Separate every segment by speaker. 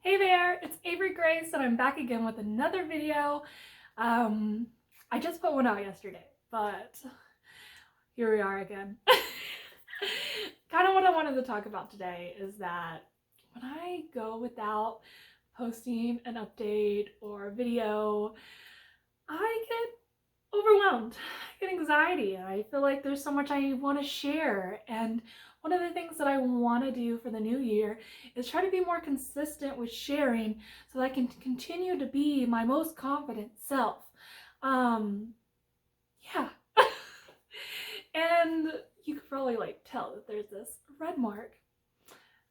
Speaker 1: Hey there, it's Avery Grace and I'm back again with another video. I just put one out yesterday, but here we are again. Kind of what I wanted to talk about today is that when I go without posting an update or a video, I get overwhelmed. I get anxiety. I feel like there's so much I want to share. And one of the things that I want to do for the new year is try to be more consistent with sharing so that I can continue to be my most confident self. Um, yeah. And you could probably tell that there's this red mark.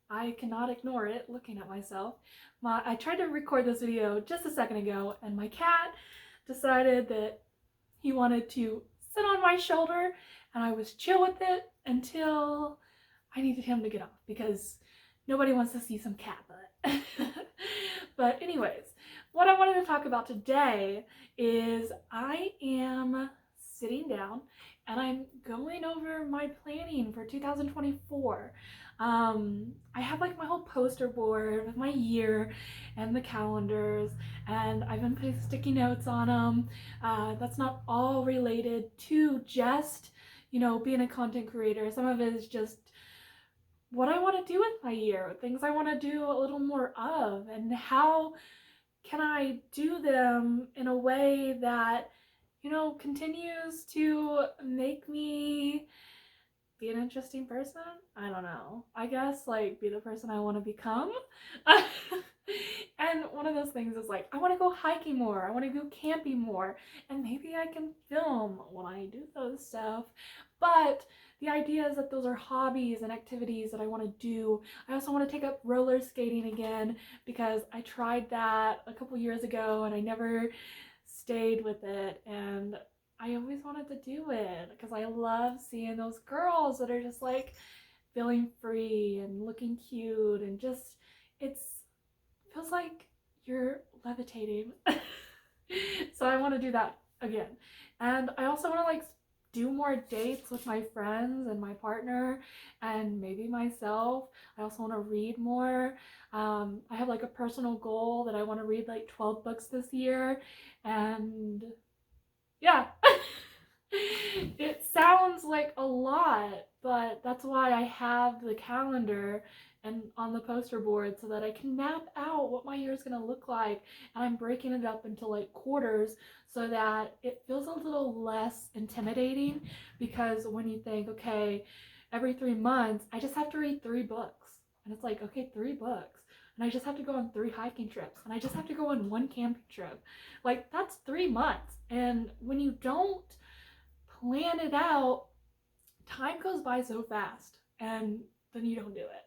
Speaker 1: I cannot ignore it looking at myself. I tried to record this video just a second ago and my cat decided that he wanted to sit on my shoulder and I was chill with it until I needed him to get off because nobody wants to see some cat butt. But anyways, what I wanted to talk about today is I am sitting down and I'm going over my planning for 2024. I have my whole poster board with my year and the calendars, and I've been putting sticky notes on them. That's not all related to just, being a content creator. Some of it is just what I want to do with my year, things I want to do a little more of, and how can I do them in a way that, continues to make me be an interesting person. I don't know. I guess be the person I want to become. And one of those things is I want to go hiking more. I want to go camping more. And maybe I can film when I do those stuff. But the idea is that those are hobbies and activities that I want to do. I also want to take up roller skating again because I tried that a couple years ago and I never stayed with it. And I always wanted to do it because I love seeing those girls that are just feeling free and looking cute and just it feels like you're levitating. So I want to do that again. And I also want to do more dates with my friends and my partner and maybe myself. I also want to read more. I have a personal goal that I want to read 12 books this year, and yeah. It sounds like a lot, but that's why I have the calendar and on the poster board so that I can map out what my year is going to look like, and I'm breaking it up into quarters so that it feels a little less intimidating, because when you think, okay, every 3 months I just have to read 3 books, and it's okay, 3 books, and I just have to go on 3 hiking trips, and I just have to go on 1 camping trip. That's 3 months. And when you don't plan it out, time goes by so fast and then you don't do it.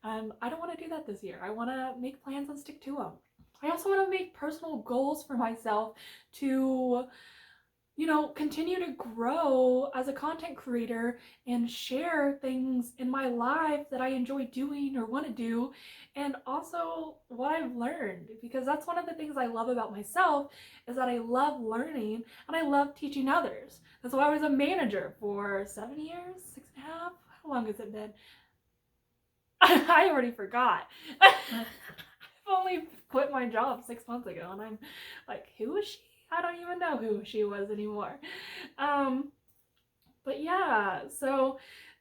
Speaker 1: And I don't want to do that this year. I want to make plans and stick to them. I also want to make personal goals for myself to, continue to grow as a content creator and share things in my life that I enjoy doing or want to do, and also what I've learned, because that's one of the things I love about myself is that I love learning and I love teaching others. That's why I was a manager for 7 years, 6.5. How long has it been? I already forgot. I've only quit my job 6 months ago and I'm who is she? I don't even know who she was anymore. But yeah, so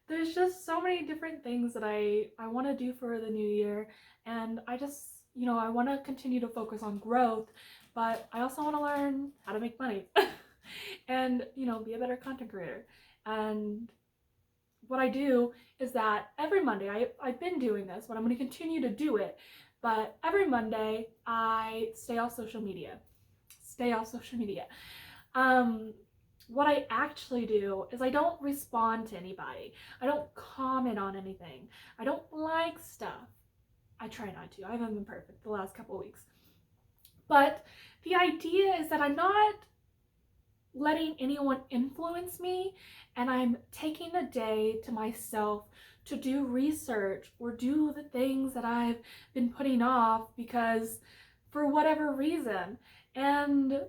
Speaker 1: there's just so many different things that I want to do for the new year, and I just, I want to continue to focus on growth, but I also want to learn how to make money and, be a better content creator. And what I do is that every Monday, I've been doing this, but I'm going to continue to do it, but every Monday I stay off social media. What I actually do is I don't respond to anybody. I don't comment on anything. I don't like stuff. I try not to. I haven't been perfect the last couple of weeks. But the idea is that I'm not letting anyone influence me, and I'm taking a day to myself to do research or do the things that I've been putting off because for whatever reason. And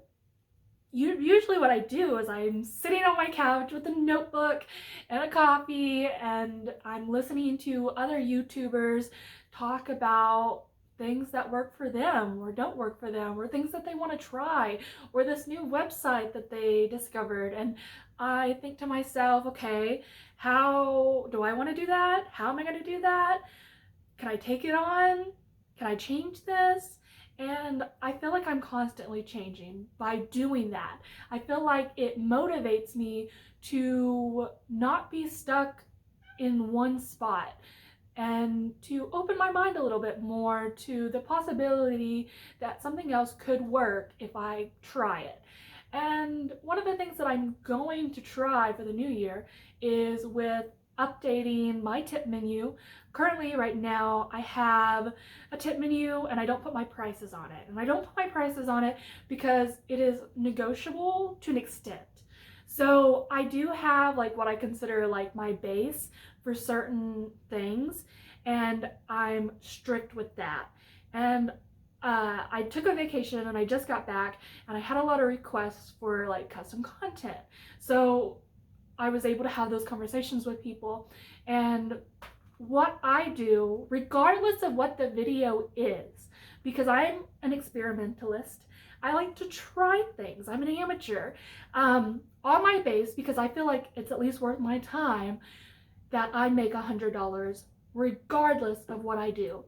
Speaker 1: usually what I do is I'm sitting on my couch with a notebook and a coffee and I'm listening to other YouTubers talk about things that work for them or don't work for them, or things that they want to try, or this new website that they discovered. And I think to myself, okay, how do I want to do that? How am I going to do that? Can I take it on? Can I change this? And I feel like I'm constantly changing by doing that. I feel like it motivates me to not be stuck in one spot, and to open my mind a little bit more to the possibility that something else could work if I try it. And one of the things that I'm going to try for the new year is with updating my tip menu. Currently, right now, I have a tip menu and I don't put my prices on it. And I don't put my prices on it because it is negotiable to an extent. So I do have like what I consider like my base for certain things, and I'm strict with that. And I took a vacation and I just got back, and I had a lot of requests for like custom content. So I was able to have those conversations with people. And what I do, regardless of what the video is, because I'm an experimentalist, I like to try things. I'm an amateur. On my base, because I feel like it's at least worth my time, that I make $100 regardless of what I do.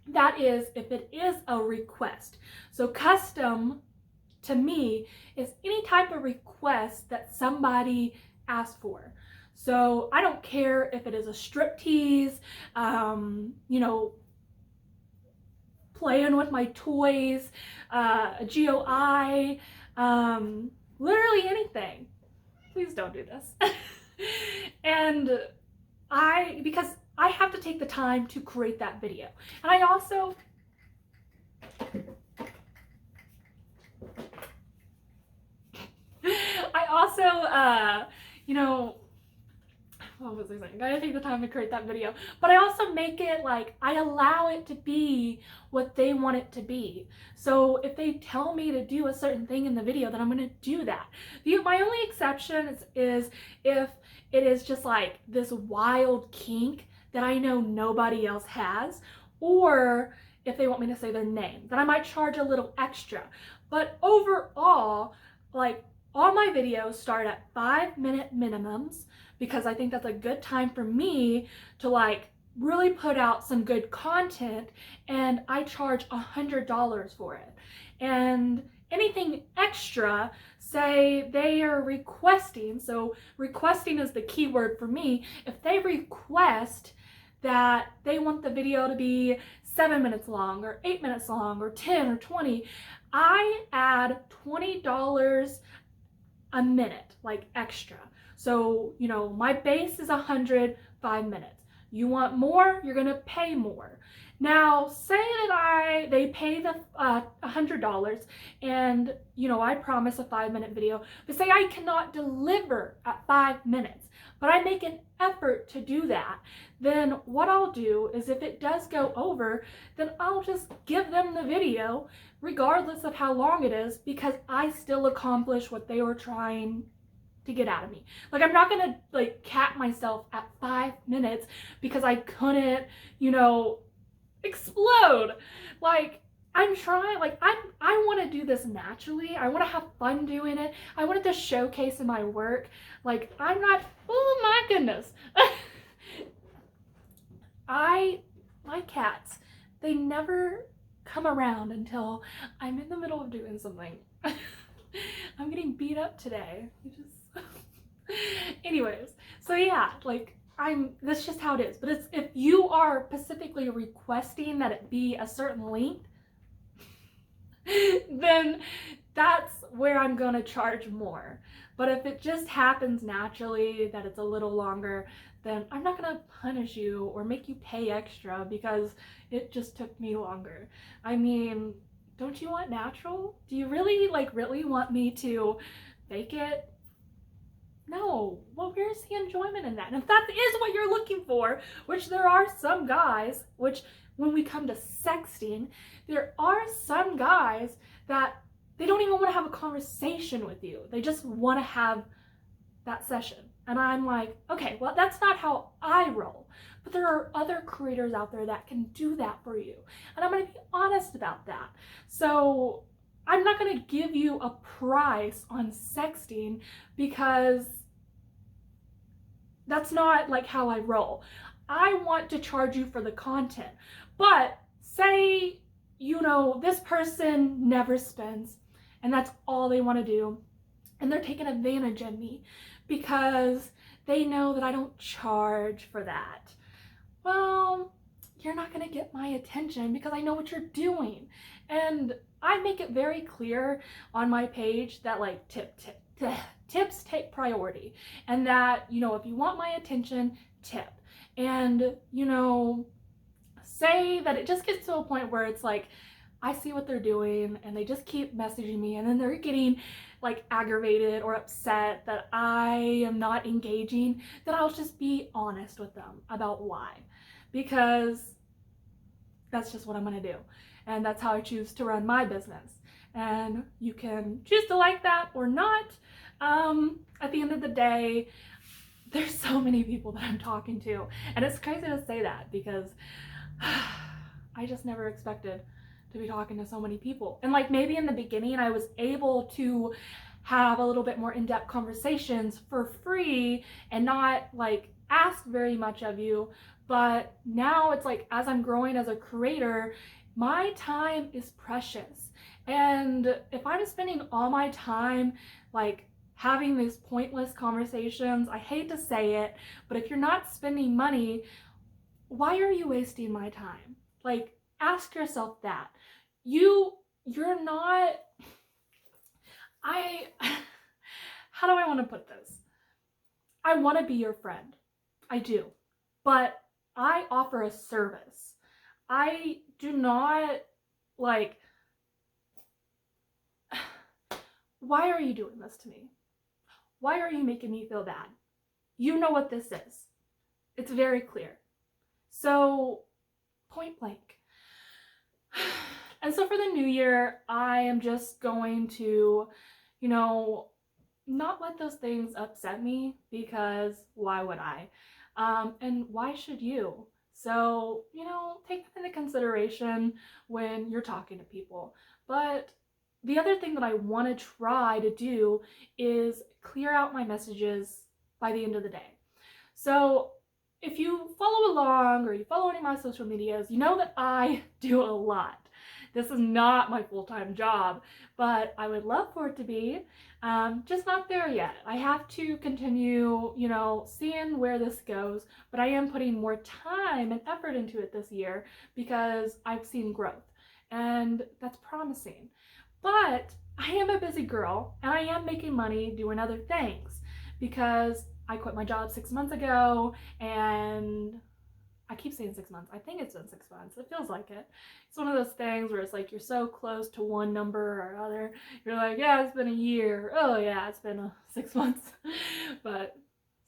Speaker 1: That is, if it is a request. So custom to me is any type of request that somebody asks for. So I don't care if it is a striptease, you know, playing with my toys, a GOI, literally anything. Please don't do this. And because I have to take the time to create that video. And I also, you know, what was I saying? I gotta take the time to create that video. But I also make it like, I allow it to be what they want it to be. So if they tell me to do a certain thing in the video, then I'm gonna do that. My only exception is if it is just like this wild kink that I know nobody else has, or if they want me to say their name, then I might charge a little extra. But overall, like, all my videos start at 5-minute minimums, because I think that's a good time for me to like really put out some good content, and I charge $100 for it. And anything extra, say they are requesting, so requesting is the key word for me. If they request that they want the video to be 7 minutes long, or 8 minutes long, or 10 or 20, I add $20 a minute, like extra. So, you know, my base is 100, 5 minutes. You want more, you're gonna pay more. Now, say that they pay the $100, and, you know, I promise a 5-minute video, but say I cannot deliver at 5 minutes, but I make an effort to do that, then what I'll do is, if it does go over, then I'll just give them the video regardless of how long it is, because I still accomplish what they were trying to get out of me. Like, I'm not gonna like cap myself at 5 minutes because I couldn't, you know, explode. Like, I'm trying, like, I want to do this naturally. I want to have fun doing it. I want it to showcase in my work. Like, I'm not, oh my goodness. My cats, they never come around until I'm in the middle of doing something. I'm getting beat up today. Anyways, so yeah, like, that's just how it is. But it's, if you are specifically requesting that it be a certain length, then that's where I'm gonna charge more. But if it just happens naturally that it's a little longer, then I'm not gonna punish you or make you pay extra because it just took me longer. I mean, don't you want natural? Do you really want me to fake it? No. Well, where's the enjoyment in that? And if that is what you're looking for, which there are some guys, which when we come to sexting, there are some guys that they don't even want to have a conversation with you. They just want to have that session. And I'm like, okay, well, that's not how I roll. but there are other creators out there that can do that for you. And I'm going to be honest about that. So I'm not going to give you a price on sexting because that's not like how I roll. I want to charge you for the content. But say, this person never spends and that's all they want to do. And they're taking advantage of me because they know that I don't charge for that. Well, you're not going to get my attention because I know what you're doing. And I make it very clear on my page that like tips take priority, and that, if you want my attention, tip. And, say that it just gets to a point where it's like, I see what they're doing and they just keep messaging me, and then they're getting like aggravated or upset that I am not engaging, then I'll just be honest with them about why. Because that's just what I'm gonna do. And that's how I choose to run my business. And you can choose to like that or not. At the end of the day, there's so many people that I'm talking to. And it's crazy to say that because I just never expected to be talking to so many people. And like maybe in the beginning I was able to have a little bit more in-depth conversations for free and not like ask very much of you. But now it's like, as I'm growing as a creator, my time is precious. And if I'm spending all my time like having these pointless conversations, I hate to say it, but if you're not spending money, why are you wasting my time? Like, ask yourself that. You're not, how do I want to put this? I want to be your friend. I do. But I offer a service. I do not like, why are you doing this to me? Why are you making me feel bad? You know what this is. It's very clear. So, point blank. And so for the new year, I am just going to, not let those things upset me, because why would I? And why should you? So, take that into consideration when you're talking to people. But the other thing that I want to try to do is clear out my messages by the end of the day. So if you follow along or you follow any of my social medias, you know that I do a lot. This is not my full-time job, but I would love for it to be. Just not there yet. I have to continue, seeing where this goes, but I am putting more time and effort into it this year because I've seen growth, and that's promising. But I am a busy girl, and I am making money doing other things because I quit my job 6 months ago, and I keep saying 6 months. I think it's been 6 months. It feels like it. It's one of those things where it's like you're so close to one number or other. You're like, yeah, it's been a year. Oh yeah, it's been 6 months. But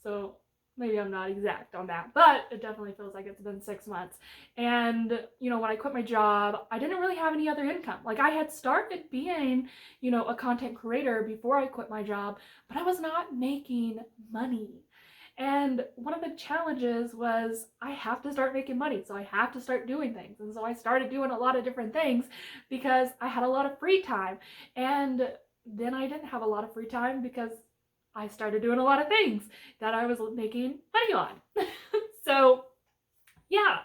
Speaker 1: so maybe I'm not exact on that, but it definitely feels like it's been 6 months. And when I quit my job, I didn't really have any other income. Like, I had started being, a content creator before I quit my job, but I was not making money. And one of the challenges was I have to start making money, so I have to start doing things. And so I started doing a lot of different things because I had a lot of free time. And then I didn't have a lot of free time because I started doing a lot of things that I was making money on. So yeah,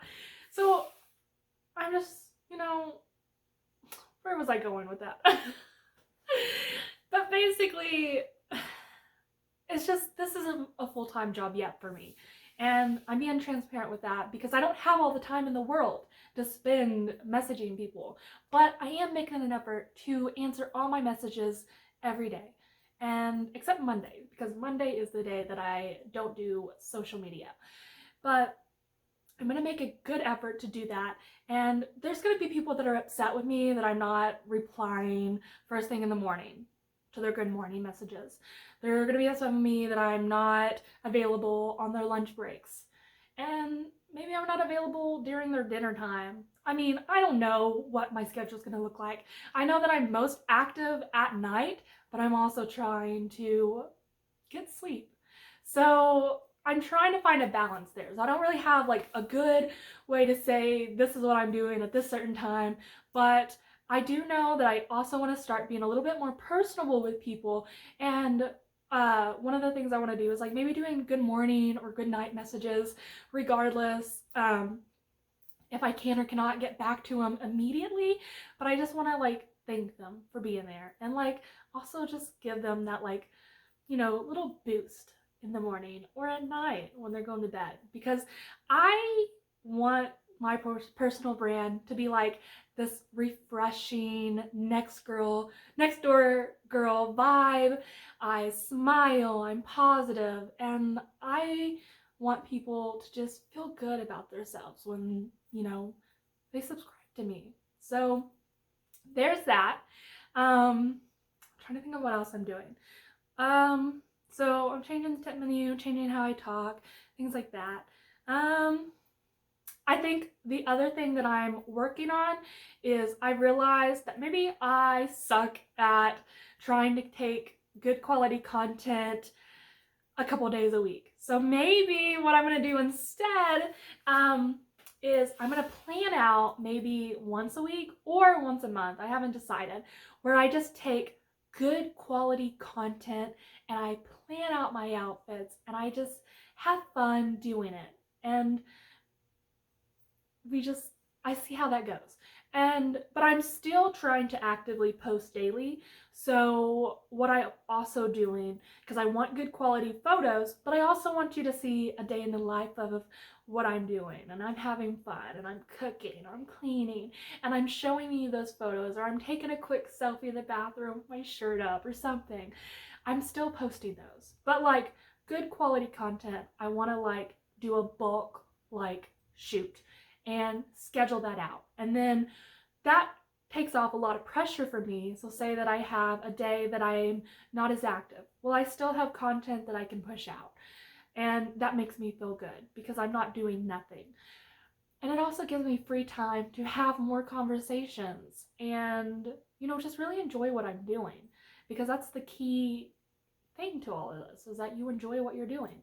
Speaker 1: so I'm just, where was I going with that? But basically, it's just, this isn't a full-time job yet for me. And I'm being transparent with that because I don't have all the time in the world to spend messaging people. But I am making an effort to answer all my messages every day. And except Monday, because Monday is the day that I don't do social media. But I'm going to make a good effort to do that. And there's going to be people that are upset with me that I'm not replying first thing in the morning to their good morning messages. They're going to be upset with me that I'm not available on their lunch breaks. And maybe I'm not available during their dinner time. I mean, I don't know what my schedule is going to look like. I know that I'm most active at night, but I'm also trying to get sleep. So I'm trying to find a balance there. So I don't really have like a good way to say this is what I'm doing at this certain time, but I do know that I also want to start being a little bit more personable with people. And one of the things I want to do is like maybe doing good morning or good night messages, regardless if I can or cannot get back to them immediately. But I just want to like thank them for being there and like also just give them that like, little boost in the morning or at night when they're going to bed, because I want my personal brand to be like this refreshing next door girl vibe. I smile, I'm positive, and I want people to just feel good about themselves when, they subscribe to me. So there's that. I'm trying to think of what else I'm doing. So I'm changing the tip menu, changing how I talk, things like that. I think the other thing that I'm working on is I realized that maybe I suck at trying to take good quality content a couple days a week. So maybe what I'm going to do instead is I'm going to plan out maybe once a week or once a month. I haven't decided, where I just take good quality content and I plan out my outfits and I just have fun doing it. And I see how that goes. But I'm still trying to actively post daily. So what I'm also doing, because I want good quality photos, but I also want you to see a day in the life of what I'm doing, and I'm having fun, and I'm cooking, or I'm cleaning, and I'm showing you those photos, or I'm taking a quick selfie in the bathroom with my shirt up or something. I'm still posting those, but like good quality content, I want to like do a bulk like shoot and schedule that out. And then that takes off a lot of pressure for me. So say that I have a day that I'm not as active. Well, I still have content that I can push out. And that makes me feel good because I'm not doing nothing. And it also gives me free time to have more conversations and, just really enjoy what I'm doing, because that's the key thing to all of this, is that you enjoy what you're doing.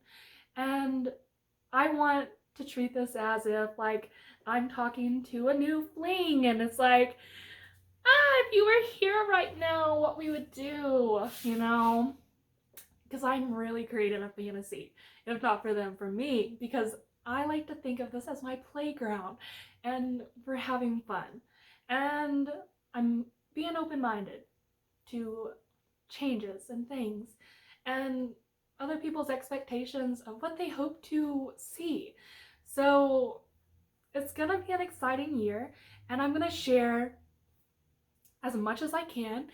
Speaker 1: And I want to treat this as if like I'm talking to a new fling, and it's like, if you were here right now, what we would do, because I'm really creating a fantasy, if not for them, for me, because I like to think of this as my playground and we're having fun, and I'm being open-minded to changes and things and other people's expectations of what they hope to see. So it's gonna be an exciting year, and I'm gonna share as much as I can,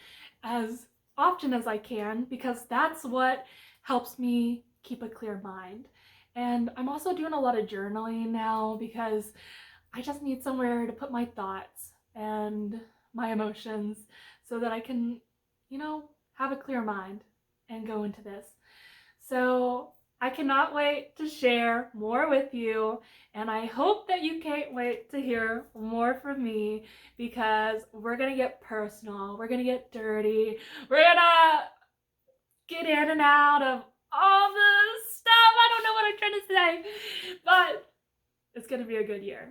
Speaker 1: as often as I can, because that's what helps me keep a clear mind. And I'm also doing a lot of journaling now because I just need somewhere to put my thoughts and my emotions so that I can, have a clear mind and go into this. So I cannot wait to share more with you, and I hope that you can't wait to hear more from me, because we're gonna get personal, we're gonna get dirty, we're gonna get in and out of all the stuff. I don't know what I'm trying to say, but it's gonna be a good year.